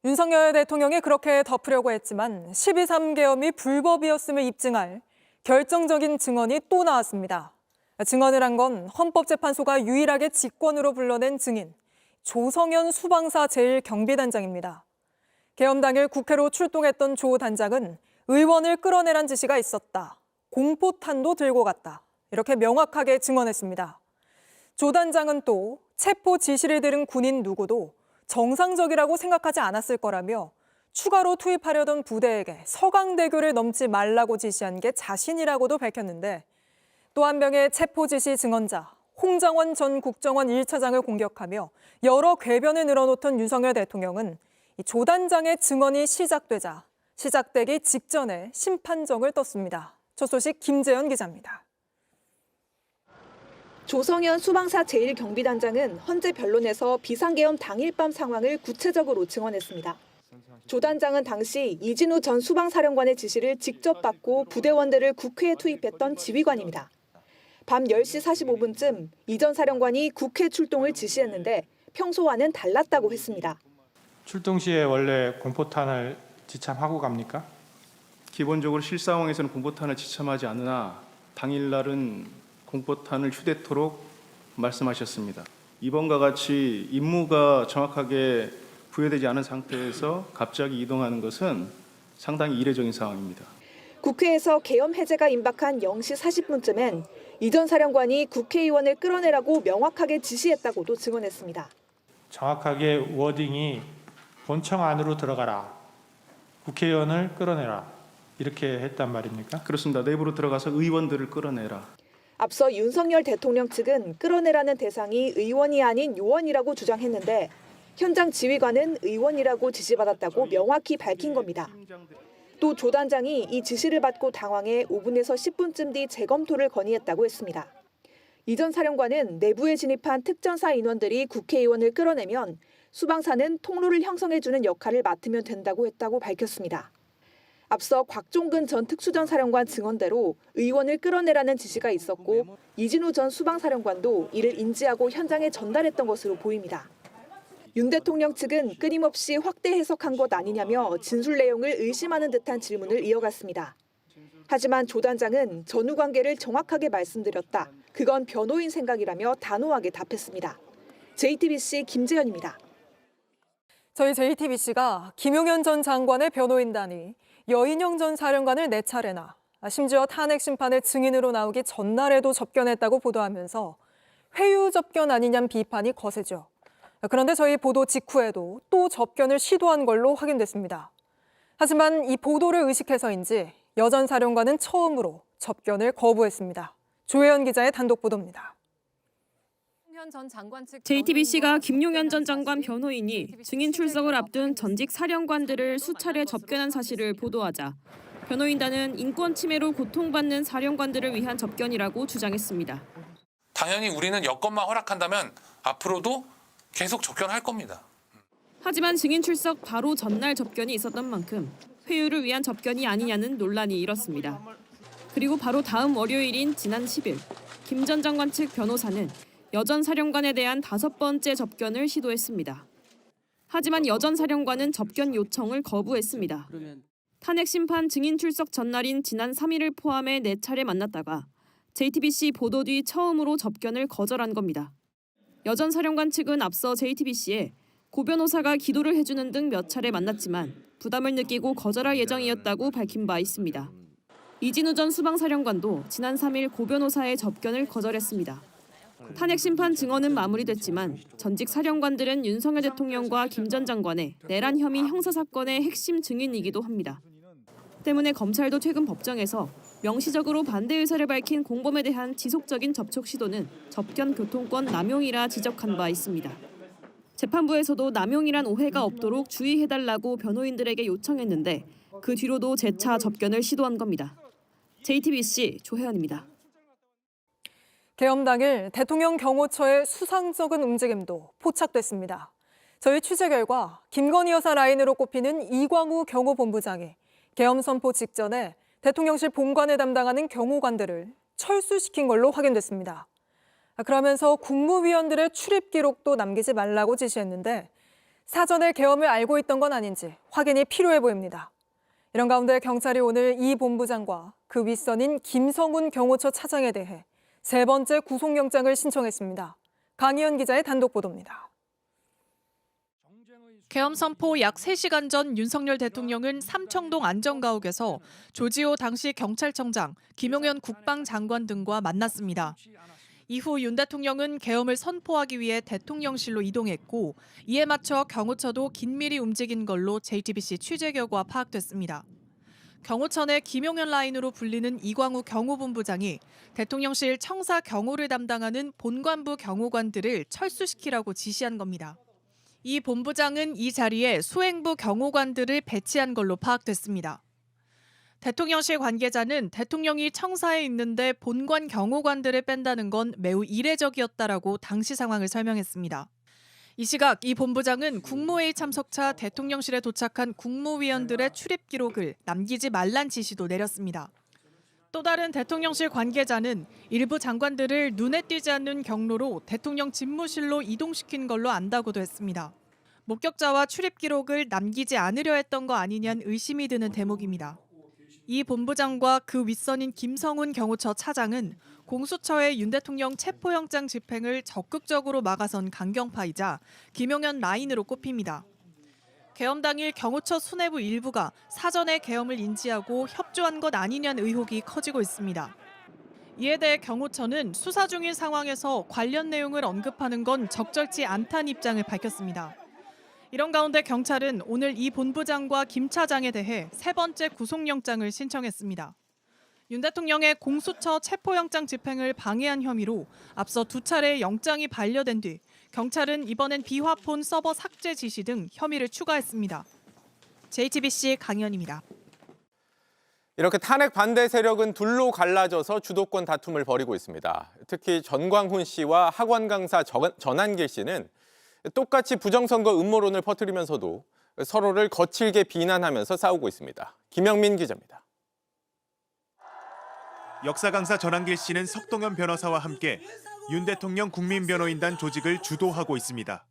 윤석열 대통령이 그렇게 덮으려고 했지만 12.3 계엄이 불법이었음을 입증할 결정적인 증언이 또 나왔습니다. 증언을 한 건 헌법재판소가 유일하게 직권으로 불러낸 증인, 조성현 수방사 제1경비단장입니다. 계엄 당일 국회로 출동했던 조 단장은 의원을 끌어내란 지시가 있었다. 공포탄도 들고 갔다. 이렇게 명확하게 증언했습니다. 조 단장은 또 체포 지시를 들은 군인 누구도 정상적이라고 생각하지 않았을 거라며 추가로 투입하려던 부대에게 서강대교를 넘지 말라고 지시한 게 자신이라고도 밝혔는데 또 한 명의 체포 지시 증언자 홍장원 전 국정원 1차장을 공격하며 여러 궤변을 늘어놓던 윤석열 대통령은 조 단장의 증언이 시작되기 직전에 심판정을 떴습니다. 첫 소식 김재현 기자입니다. 조성현 수방사 제1경비단장은 헌재 변론에서 비상계엄 당일 밤 상황을 구체적으로 증언했습니다. 조 단장은 당시 이진우 전 수방사령관의 지시를 직접 받고 부대원들을 국회에 투입했던 지휘관입니다. 밤 10시 45분쯤 이 전 사령관이 국회 출동을 지시했는데 평소와는 달랐다고 했습니다. 출동 시에 원래 공포탄을 지참하고 갑니까? 기본적으로 실상황에서는 공포탄을 지참하지 않으나 당일날은 공포탄을 휴대토록 말씀하셨습니다. 이번과 같이 임무가 정확하게 부여되지 않은 상태에서 갑자기 이동하는 것은 상당히 이례적인 상황입니다. 국회에서 계엄 해제가 임박한 0시 40분쯤엔 이 전 사령관이 국회의원을 끌어내라고 명확하게 지시했다고도 증언했습니다. 정확하게 워딩이 본청 안으로 들어가라. 국회의원을 끌어내라. 이렇게 했단 말입니까? 그렇습니다. 내부로 들어가서 의원들을 끌어내라. 앞서 윤석열 대통령 측은 끌어내라는 대상이 의원이 아닌 요원이라고 주장했는데 현장 지휘관은 의원이라고 지시받았다고 명확히 밝힌 겁니다. 또 조 단장이 이 지시를 받고 당황해 5분에서 10분쯤 뒤 재검토를 건의했다고 했습니다. 이 전 사령관은 내부에 진입한 특전사 인원들이 국회의원을 끌어내면 수방사는 통로를 형성해주는 역할을 맡으면 된다고 했다고 밝혔습니다. 앞서 곽종근 전 특수전 사령관 증언대로 의원을 끌어내라는 지시가 있었고 이진우 전 수방사령관도 이를 인지하고 현장에 전달했던 것으로 보입니다. 윤 대통령 측은 끊임없이 확대 해석한 것 아니냐며 진술 내용을 의심하는 듯한 질문을 이어갔습니다. 하지만 조 단장은 전후 관계를 정확하게 말씀드렸다. 그건 변호인 생각이라며 단호하게 답했습니다. JTBC 김재현입니다. 저희 JTBC가 김용현 전 장관의 변호인단이 여인영 전 사령관을 4차례나 심지어 탄핵 심판의 증인으로 나오기 전날에도 접견했다고 보도하면서 회유 접견 아니냐는 비판이 거세죠. 그런데 저희 보도 직후에도 또 접견을 시도한 걸로 확인됐습니다. 하지만 이 보도를 의식해서인지 여 전 사령관은 처음으로 접견을 거부했습니다. 조혜연 기자의 단독 보도입니다. JTBC가 김용현 전 장관 변호인이 증인 출석을 앞둔 전직 사령관들을 수차례 접견한 사실을 보도하자 변호인단은 인권 침해로 고통받는 사령관들을 위한 접견이라고 주장했습니다. 당연히 우리는 여건만 허락한다면 앞으로도 계속 접견할 겁니다. 하지만 증인 출석 바로 전날 접견이 있었던 만큼 회유를 위한 접견이 아니냐는 논란이 일었습니다. 그리고 바로 다음 월요일인 지난 10일 김 전 장관 측 변호사는 여 전 사령관에 대한 5번째 접견을 시도했습니다. 하지만 여 전 사령관은 접견 요청을 거부했습니다. 탄핵 심판 증인 출석 전날인 지난 3일을 포함해 4차례 만났다가 JTBC 보도 뒤 처음으로 접견을 거절한 겁니다. 여 전 사령관 측은 앞서 JTBC에 고 변호사가 기도를 해주는 등 몇 차례 만났지만 부담을 느끼고 거절할 예정이었다고 밝힌 바 있습니다. 이진우 전 수방사령관도 지난 3일 고 변호사의 접견을 거절했습니다. 탄핵 심판 증언은 마무리됐지만 전직 사령관들은 윤석열 대통령과 김 전 장관의 내란 혐의 형사사건의 핵심 증인이기도 합니다. 때문에 검찰도 최근 법정에서 명시적으로 반대 의사를 밝힌 공범에 대한 지속적인 접촉 시도는 접견 교통권 남용이라 지적한 바 있습니다. 재판부에서도 남용이란 오해가 없도록 주의해달라고 변호인들에게 요청했는데 그 뒤로도 재차 접견을 시도한 겁니다. JTBC 조혜연입니다. 계엄 당일 대통령 경호처의 수상적인 움직임도 포착됐습니다. 저희 취재 결과 김건희 여사 라인으로 꼽히는 이광우 경호본부장이 계엄 선포 직전에 대통령실 본관을 담당하는 경호관들을 철수시킨 걸로 확인됐습니다. 그러면서 국무위원들의 출입 기록도 남기지 말라고 지시했는데 사전에 계엄을 알고 있던 건 아닌지 확인이 필요해 보입니다. 이런 가운데 경찰이 오늘 이 본부장과 그 윗선인 김성훈 경호처 차장에 대해 세 번째 구속영장을 신청했습니다. 강희연 기자의 단독 보도입니다. 계엄 선포 약 3시간 전 윤석열 대통령은 삼청동 안정가옥에서 조지호 당시 경찰청장, 김용현 국방장관 등과 만났습니다. 이후 윤 대통령은 계엄을 선포하기 위해 대통령실로 이동했고 이에 맞춰 경호처도 긴밀히 움직인 걸로 JTBC 취재 결과 파악됐습니다. 경호처 내 김용현 라인으로 불리는 이광우 경호본부장이 대통령실 청사 경호를 담당하는 본관부 경호관들을 철수시키라고 지시한 겁니다. 이 본부장은 이 자리에 수행부 경호관들을 배치한 걸로 파악됐습니다. 대통령실 관계자는 대통령이 청사에 있는데 본관 경호관들을 뺀다는 건 매우 이례적이었다라고 당시 상황을 설명했습니다. 이 시각 이 본부장은 국무회의 참석차 대통령실에 도착한 국무위원들의 출입 기록을 남기지 말란 지시도 내렸습니다. 또 다른 대통령실 관계자는 일부 장관들을 눈에 띄지 않는 경로로 대통령 집무실로 이동시킨 걸로 안다고도 했습니다. 목격자와 출입 기록을 남기지 않으려 했던 거 아니냐는 의심이 드는 대목입니다. 이 본부장과 그 윗선인 김성훈 경호처 차장은 공수처의 윤 대통령 체포영장 집행을 적극적으로 막아선 강경파이자 김용현 라인으로 꼽힙니다. 계엄 당일 경호처 수뇌부 일부가 사전에 계엄을 인지하고 협조한 것 아니냐는 의혹이 커지고 있습니다. 이에 대해 경호처는 수사 중인 상황에서 관련 내용을 언급하는 건 적절치 않다는 입장을 밝혔습니다. 이런 가운데 경찰은 오늘 이 본부장과 김 차장에 대해 세 번째 구속영장을 신청했습니다. 윤 대통령의 공수처 체포영장 집행을 방해한 혐의로 앞서 2차례 영장이 반려된 뒤 경찰은 이번엔 비화폰 서버 삭제 지시 등 혐의를 추가했습니다. JTBC 강연입니다. 이렇게 탄핵 반대 세력은 둘로 갈라져서 주도권 다툼을 벌이고 있습니다. 특히 전광훈 씨와 학원 강사 전한길 씨는 똑같이 부정선거 음모론을 퍼뜨리면서도 서로를 거칠게 비난하면서 싸우고 있습니다. 김영민 기자입니다. 역사 강사 전한길 씨는 석동현 변호사와 함께 윤 대통령 국민변호인단 조직을 주도하고 있습니다.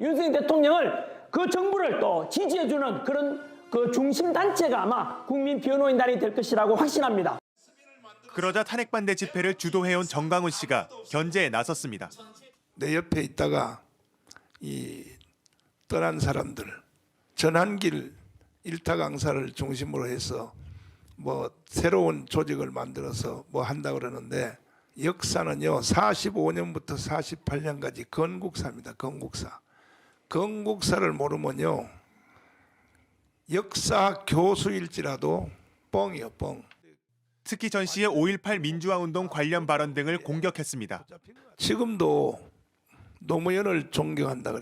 윤석열 대통령을 그 정부를 또 지지해주는 그런 그 중심 단체가 아마 국민변호인단이 될 것이라고 확신합니다. 그러자 탄핵 반대 집회를 주도해온 전광훈 씨가 견제에 나섰습니다. 내 옆에 있다가 이 떠난 사람들, 전한길 일타 강사를 중심으로 해서 뭐 새로운 조직을 만들어서 뭐 한다 그러는데 역사는요 45년부터 48년까지 건국사입니다. 건국사. 건국사를 모르면요 역사 교수일지라도 뻥이요 뻥. 특히 전 씨의 5.18 민주화운동 관련 발언 등을 공격했습니다. 지금도 노무현을 존경한다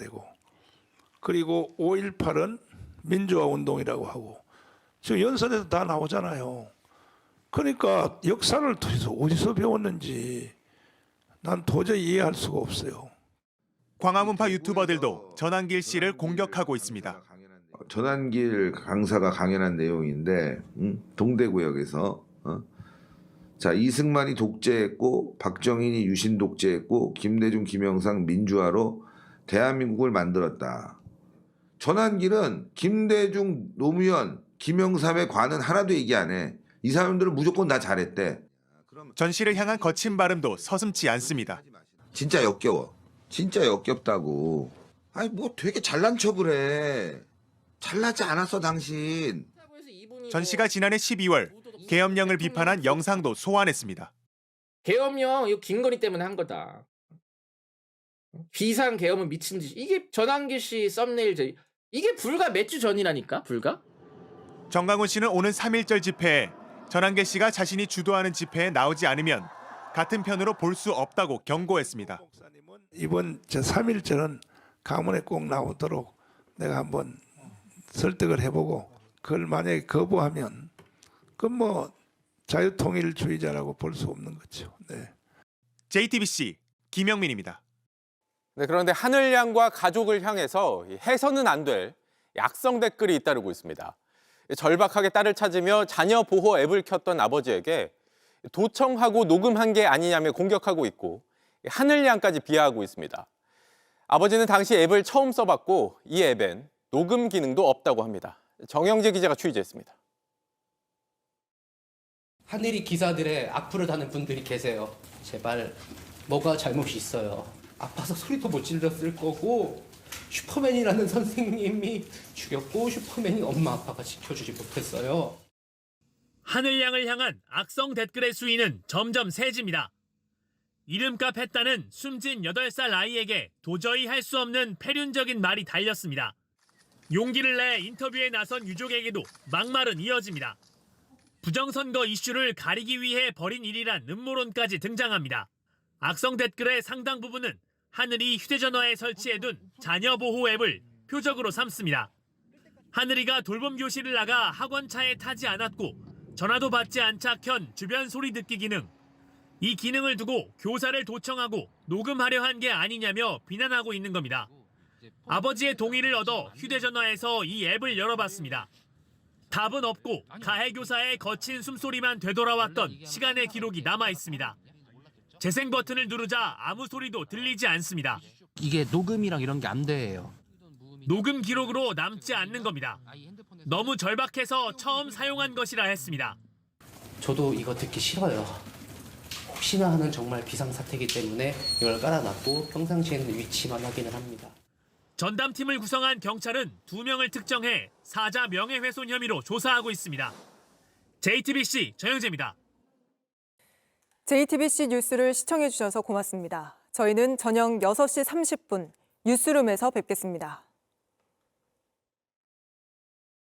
그리고 5.18은 민주화운동이라고 하고 지금 연설에서 다 나오잖아요. 그러니까 역사를 도대체 어디서 배웠는지 난 도저히 이해할 수가 없어요. 광화문파 유튜버들도 전한길 씨를 공격하고 있습니다. 전한길 강사가 강연한 내용인데 동대구역에서 자 이승만이 독재했고 박정희이 유신 독재했고 김대중 김영삼 민주화로 대한민국을 만들었다. 전한길은 김대중 노무현 김영삼의 관은 하나도 얘기 안 해. 이 사람들은 무조건 다 잘했대. 전 씨를 향한 거친 발음도 서슴지 않습니다. 진짜 역겨워. 진짜 역겹다고. 아니 뭐 되게 잘난 척을 해. 잘나지 않았어 당신. 전 씨가 지난해 12월 계엄령을 비판한 영상도 소환했습니다. 계엄령 이거 김건희 때문에 한 거다. 비상 계엄은 미친 듯이. 이게 전한길 씨 썸네일 이게 불과 몇 주 전이라니까. 불과. 전광훈 씨는 오는 3.1절 집회에 전한길 씨가 자신이 주도하는 집회에 나오지 않으면 같은 편으로 볼 수 없다고 경고했습니다. 이번 저 3.1절은 가문에 꼭 나오도록 내가 한번 설득을 해보고 그걸 만약에 거부하면 그건 뭐 자유통일주의자라고 볼 수 없는 거죠. 네. JTBC 김영민입니다. 네, 그런데 하늘양과 가족을 향해서 해서는 안 될 약성 댓글이 잇따르고 있습니다. 절박하게 딸을 찾으며 자녀 보호 앱을 켰던 아버지에게 도청하고 녹음한 게 아니냐며 공격하고 있고 하늘양까지 비하하고 있습니다. 아버지는 당시 앱을 처음 써봤고 이 앱엔 녹음 기능도 없다고 합니다. 정영재 기자가 취재했습니다. 하늘이 기사들의 악플을 다는 분들이 계세요. 제발 뭐가 잘못이 있어요. 아파서 소리도 못 질렀을 거고 슈퍼맨이라는 선생님이 죽였고 슈퍼맨이 엄마 아빠가 지켜주지 못했어요. 하늘양을 향한 악성 댓글의 수위는 점점 세집니다. 이름값 했다는 숨진 8살 아이에게 도저히 할 수 없는 패륜적인 말이 달렸습니다. 용기를 내 인터뷰에 나선 유족에게도 막말은 이어집니다. 부정선거 이슈를 가리기 위해 벌인 일이란 음모론까지 등장합니다. 악성 댓글의 상당 부분은 하늘이 휴대전화에 설치해둔 자녀 보호 앱을 표적으로 삼습니다. 하늘이가 돌봄 교실을 나가 학원차에 타지 않았고 전화도 받지 않자 켠 주변 소리 듣기 기능. 이 기능을 두고 교사를 도청하고 녹음하려 한 게 아니냐며 비난하고 있는 겁니다. 아버지의 동의를 얻어 휴대전화에서 이 앱을 열어봤습니다. 답은 없고 가해교사의 거친 숨소리만 되돌아왔던 시간의 기록이 남아 있습니다. 재생 버튼을 누르자 아무 소리도 들리지 않습니다. 이게 녹음이랑 이런 게 안 돼요. 녹음 기록으로 남지 않는 겁니다. 너무 절박해서 처음 사용한 것이라 했습니다. 저도 이거 듣기 싫어요. 혹시나 하는 정말 비상사태이기 때문에 이걸 깔아놨고 평상시에는 위치만 확인을 합니다. 전담팀을 구성한 경찰은 2명을 특정해 사자 명예훼손 혐의로 조사하고 있습니다. JTBC 정영재입니다. JTBC 뉴스를 시청해 주셔서 고맙습니다. 저희는 저녁 6시 30분 뉴스룸에서 뵙겠습니다.